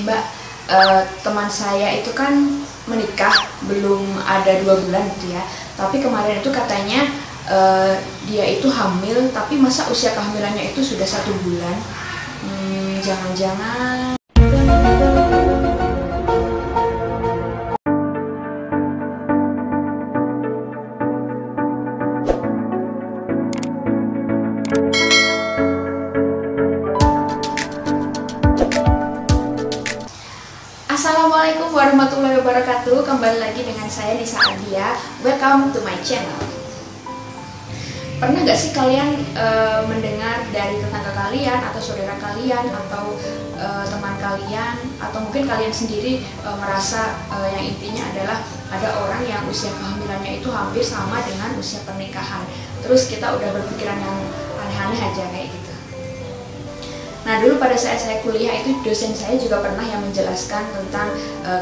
Mbak, teman saya itu kan menikah belum ada 2 bulan gitu ya. Tapi kemarin itu katanya dia itu hamil, tapi masa usia kehamilannya itu sudah 1 bulan? Jangan-jangan. Assalamualaikum warahmatullahi wabarakatuh. Kembali lagi dengan saya Nisa Adia. Welcome to my channel. Pernah gak sih kalian mendengar dari tetangga kalian atau saudara kalian atau teman kalian atau mungkin kalian sendiri merasa yang intinya adalah ada orang yang usia kehamilannya itu hampir sama dengan usia pernikahan. Terus kita udah berpikiran yang aneh-aneh aja kayak gitu. Nah, dulu pada saat saya kuliah itu dosen saya juga pernah yang menjelaskan tentang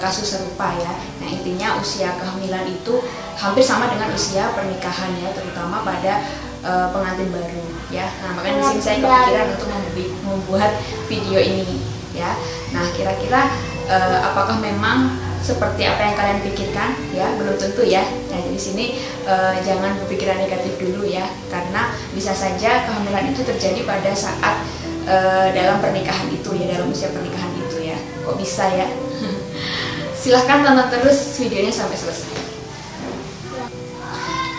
kasus serupa ya. Nah, intinya usia kehamilan itu hampir sama dengan usia pernikahan ya, terutama pada pengantin baru ya. Nah, makanya di sini saya kepikiran untuk membuat video ini ya. Nah, kira-kira apakah memang seperti apa yang kalian pikirkan ya? Belum tentu ya. Nah, di sini jangan berpikiran negatif dulu ya, karena bisa saja kehamilan itu terjadi pada saat dalam pernikahan itu ya, dalam usia pernikahan itu ya. Kok bisa ya? Silahkan tonton terus videonya sampai selesai.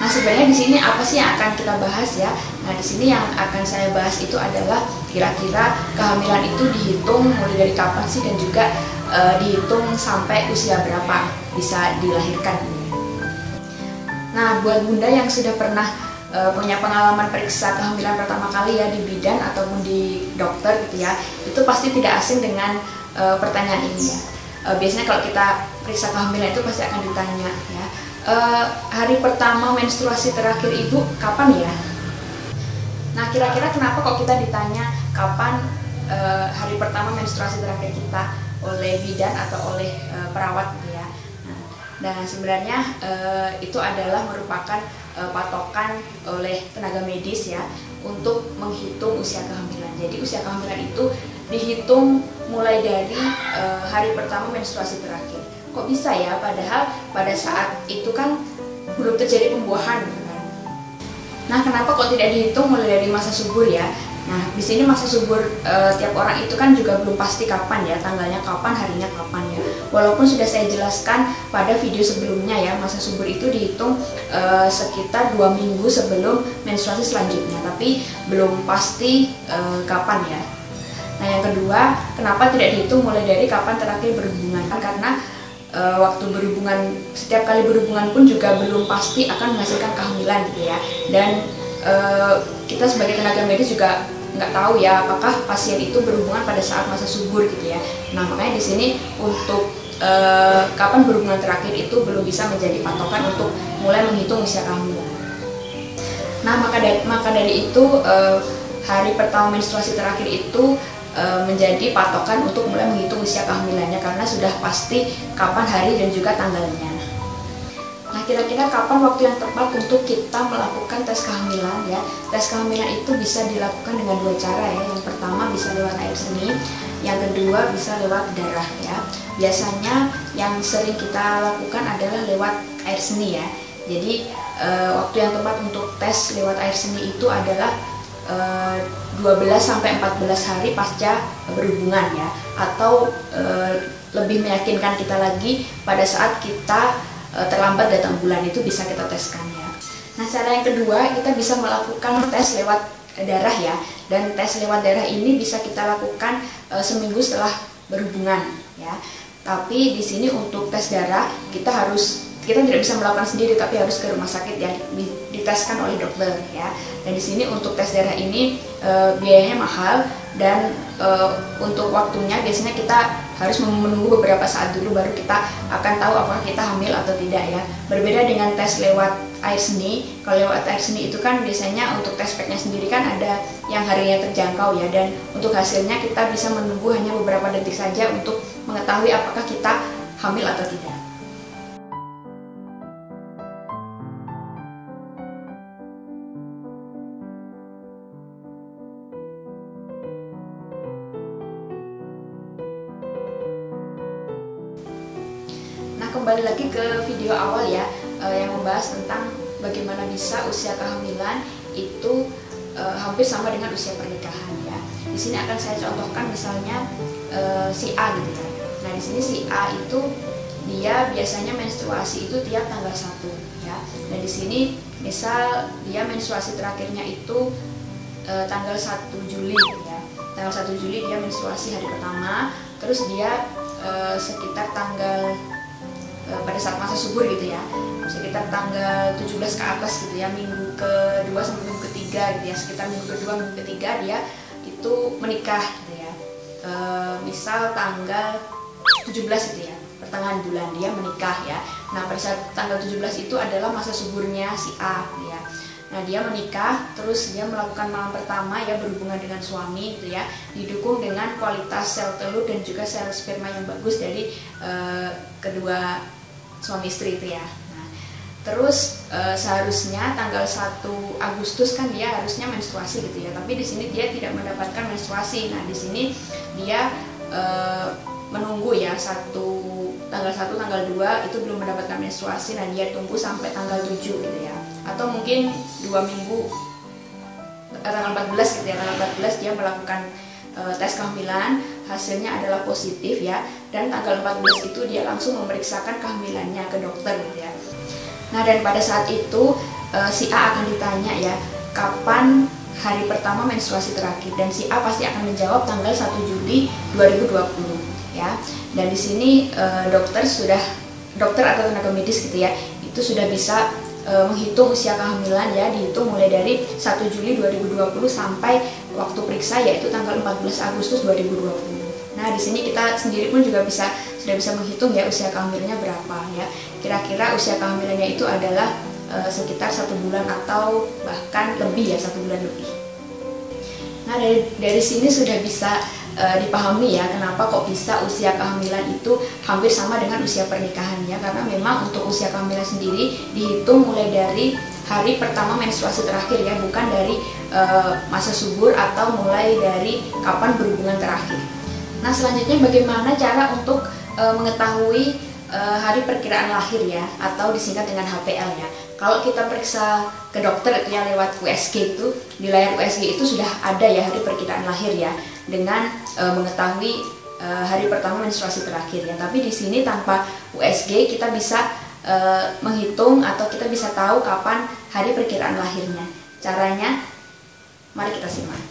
Nah, sebenarnya di sini apa sih yang akan kita bahas ya? Nah, di sini yang akan saya bahas itu adalah kira-kira kehamilan itu dihitung mulai dari kapan sih, dan juga dihitung sampai usia berapa bisa dilahirkan. Nah, buat bunda yang sudah pernah punya pengalaman periksa kehamilan pertama kali ya di bidan ataupun di dokter gitu ya, itu pasti tidak asing dengan pertanyaan ini ya. Biasanya kalau kita periksa kehamilan itu pasti akan ditanya ya, hari pertama menstruasi terakhir ibu kapan ya? Nah, kira-kira kenapa kok kita ditanya kapan hari pertama menstruasi terakhir kita oleh bidan atau oleh perawat gitu ya? Nah, sebenarnya itu adalah merupakan patokan oleh tenaga medis ya untuk menghitung usia kehamilan. Jadi usia kehamilan itu dihitung mulai dari hari pertama menstruasi terakhir. Kok bisa ya? Padahal pada saat itu kan belum terjadi pembuahan kan? Nah, kenapa kok tidak dihitung mulai dari masa subur ya? Nah, di sini masa subur tiap orang itu kan juga belum pasti kapan ya, tanggalnya kapan, harinya kapan ya. Walaupun sudah saya jelaskan pada video sebelumnya ya, masa subur itu dihitung sekitar 2 minggu sebelum menstruasi selanjutnya, tapi belum pasti kapan ya. Nah, yang kedua, kenapa tidak dihitung mulai dari kapan terakhir berhubungan? Karena waktu berhubungan, setiap kali berhubungan pun juga belum pasti akan menghasilkan kehamilan gitu ya. Dan kita sebagai tenaga medis juga nggak tahu ya apakah pasien itu berhubungan pada saat masa subur gitu ya. Nah, makanya di sini untuk kapan berhubungan terakhir itu belum bisa menjadi patokan untuk mulai menghitung usia kehamilan. Nah, maka dari itu hari pertama menstruasi terakhir itu menjadi patokan untuk mulai menghitung usia kehamilannya, karena sudah pasti kapan hari dan juga tanggalnya. Nah, kira-kira kapan waktu yang tepat untuk kita melakukan tes kehamilan ya? Tes kehamilan itu bisa dilakukan dengan 2 cara ya. Yang pertama bisa lewat air seni, yang kedua bisa lewat darah ya. Biasanya yang sering kita lakukan adalah lewat air seni ya. Jadi waktu yang tepat untuk tes lewat air seni itu adalah 12-14 hari pasca berhubungan ya, atau lebih meyakinkan kita lagi pada saat kita terlambat datang bulan, itu bisa kita teskan ya. Nah, cara yang kedua kita bisa melakukan tes lewat darah ya, dan tes lewat darah ini bisa kita lakukan seminggu setelah berhubungan ya. Tapi di sini untuk tes darah kita tidak bisa melakukan sendiri, tapi harus ke rumah sakit ya, diteskan oleh dokter ya. Dan di sini untuk tes darah ini biayanya mahal, dan untuk waktunya biasanya kita harus menunggu beberapa saat dulu baru kita akan tahu apakah kita hamil atau tidak ya. Berbeda dengan tes lewat air seni. Kalau lewat air seni itu kan biasanya untuk tes packnya sendiri kan ada yang harinya terjangkau ya, dan untuk hasilnya kita bisa menunggu hanya beberapa detik saja untuk mengetahui apakah kita hamil atau tidak. kembali lagi ke video awal ya, yang membahas tentang bagaimana bisa usia kehamilan itu hampir sama dengan usia pernikahan ya. Di sini akan saya contohkan misalnya si A gitu ya. Nah di sini si A itu dia biasanya menstruasi itu tiap tanggal 1 ya. Dan di sini misal dia menstruasi terakhirnya itu tanggal 1 Juli ya. Tanggal 1 Juli dia menstruasi hari pertama, terus dia sekitar tanggal pada saat masa subur gitu ya, sekitar tanggal 17 ke atas gitu ya, minggu kedua sampai minggu ketiga gitu ya, sekitar minggu kedua minggu ketiga dia itu menikah gitu ya. Misal tanggal 17 gitu ya, pertengahan bulan dia menikah ya. Nah pada saat tanggal 17 itu adalah masa suburnya si A gitu ya. Nah dia menikah, terus dia melakukan malam pertama ya, berhubungan dengan suami gitu ya, didukung dengan kualitas sel telur dan juga sel sperma yang bagus dari kedua suami istri itu ya. Nah, terus seharusnya tanggal 1 Agustus kan dia harusnya menstruasi gitu ya, tapi di sini dia tidak mendapatkan menstruasi. Nah di sini dia menunggu ya tanggal 1 tanggal 2 itu belum mendapatkan menstruasi, dan dia tunggu sampai tanggal 7 gitu ya, atau mungkin 2 minggu tanggal 14 gitu ya, tanggal 14 dia melakukan tes kehamilan, hasilnya adalah positif ya, dan tanggal 14 itu dia langsung memeriksakan kehamilannya ke dokter gitu ya. Nah dan pada saat itu si A akan ditanya ya, kapan hari pertama menstruasi terakhir, dan si A pasti akan menjawab tanggal 1 Juli 2020 ya. Dan di sini dokter atau tenaga medis gitu ya, itu sudah bisa menghitung usia kehamilan ya, dihitung mulai dari 1 Juli 2020 sampai waktu periksa yaitu tanggal 14 Agustus 2020. Nah, di sini kita sendiri pun juga sudah bisa menghitung ya usia kehamilannya berapa ya. Kira-kira usia kehamilannya itu adalah sekitar 1 bulan atau bahkan lebih ya, 1 bulan lebih. Nah, dari sini sudah bisa dipahami ya kenapa kok bisa usia kehamilan itu hampir sama dengan usia pernikahannya, karena memang untuk usia kehamilan sendiri dihitung mulai dari hari pertama menstruasi terakhir ya, bukan dari masa subur atau mulai dari kapan berhubungan terakhir. Nah selanjutnya bagaimana cara untuk mengetahui hari perkiraan lahir ya, atau disingkat dengan HPL ya. Kalau kita periksa ke dokter itu ya lewat USG, itu di layar USG itu sudah ada ya hari perkiraan lahir ya, dengan mengetahui hari pertama menstruasi terakhir ya. Tapi di sini tanpa USG kita bisa menghitung atau kita bisa tahu kapan hari perkiraan lahirnya. Caranya mari kita simak.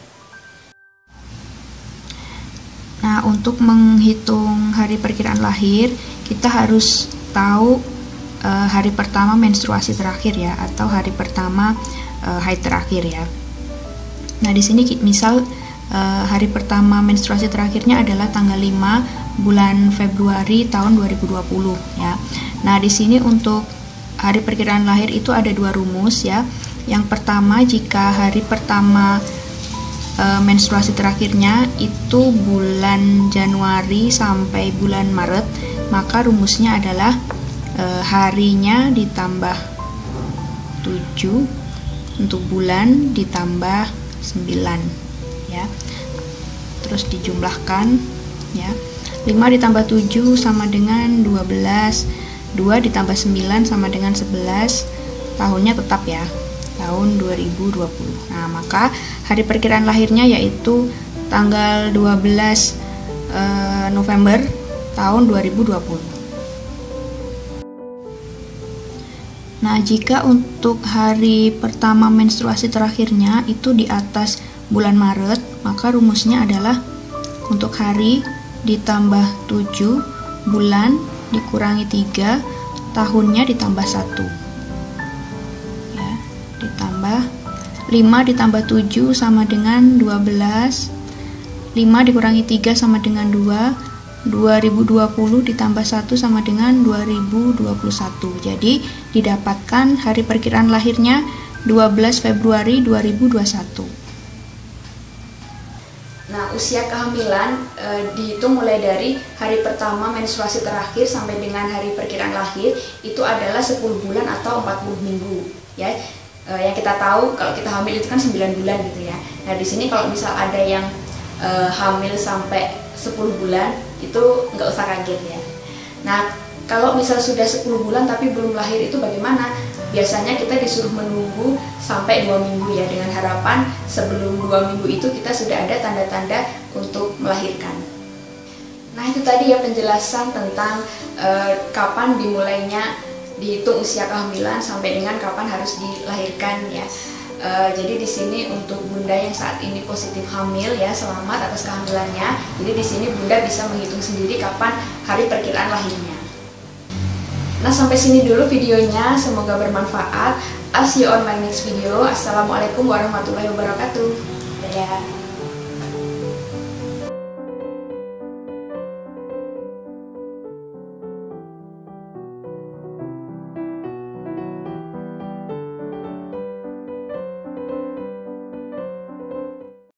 Nah, untuk menghitung hari perkiraan lahir kita harus tahu hari pertama menstruasi terakhir ya, atau hari pertama haid terakhir ya. Nah di sini misal hari pertama menstruasi terakhirnya adalah tanggal 5 bulan Februari tahun 2020 ya. Nah di sini untuk hari perkiraan lahir itu ada 2 rumus ya. Yang pertama, jika hari pertama menstruasi terakhirnya itu bulan Januari sampai bulan Maret, maka rumusnya adalah harinya ditambah 7 untuk bulan ditambah 9 ya, terus dijumlahkan ya. 5 ditambah 7 sama dengan 12, 2 ditambah 9 sama dengan 11, tahunnya tetap ya, tahun 2020. Nah maka hari perkiraan lahirnya yaitu tanggal 12 November tahun 2020. Nah, jika untuk hari pertama menstruasi terakhirnya itu di atas bulan Maret, maka rumusnya adalah untuk hari ditambah 7, bulan dikurangi 3, tahunnya ditambah 1. Ya, ditambah 5 ditambah 7 sama dengan 12. 5 dikurangi 3 sama dengan 2. 2020 ditambah 1 sama dengan 2021. Jadi didapatkan hari perkiraan lahirnya 12 Februari 2021. Nah, usia kehamilan dihitung mulai dari hari pertama menstruasi terakhir sampai dengan hari perkiraan lahir itu adalah 10 bulan atau 40 minggu ya. Yang kita tahu kalau kita hamil itu kan 9 bulan gitu ya. Nah, di sini kalau misal ada yang hamil sampai 10 bulan itu nggak usah kaget ya. Nah Kalau misal sudah 10 bulan tapi belum lahir itu bagaimana? Biasanya kita disuruh menunggu sampai 2 minggu ya, dengan harapan sebelum 2 minggu itu kita sudah ada tanda-tanda untuk melahirkan. Nah itu tadi ya penjelasan tentang kapan dimulainya dihitung usia kehamilan sampai dengan kapan harus dilahirkan ya. Jadi di sini untuk bunda yang saat ini positif hamil ya, selamat atas kehamilannya. Jadi di sini bunda bisa menghitung sendiri kapan hari perkiraan lahirnya. Nah sampai sini dulu videonya, semoga bermanfaat. I'll see you on my next video. Assalamualaikum warahmatullahi wabarakatuh. Dadah.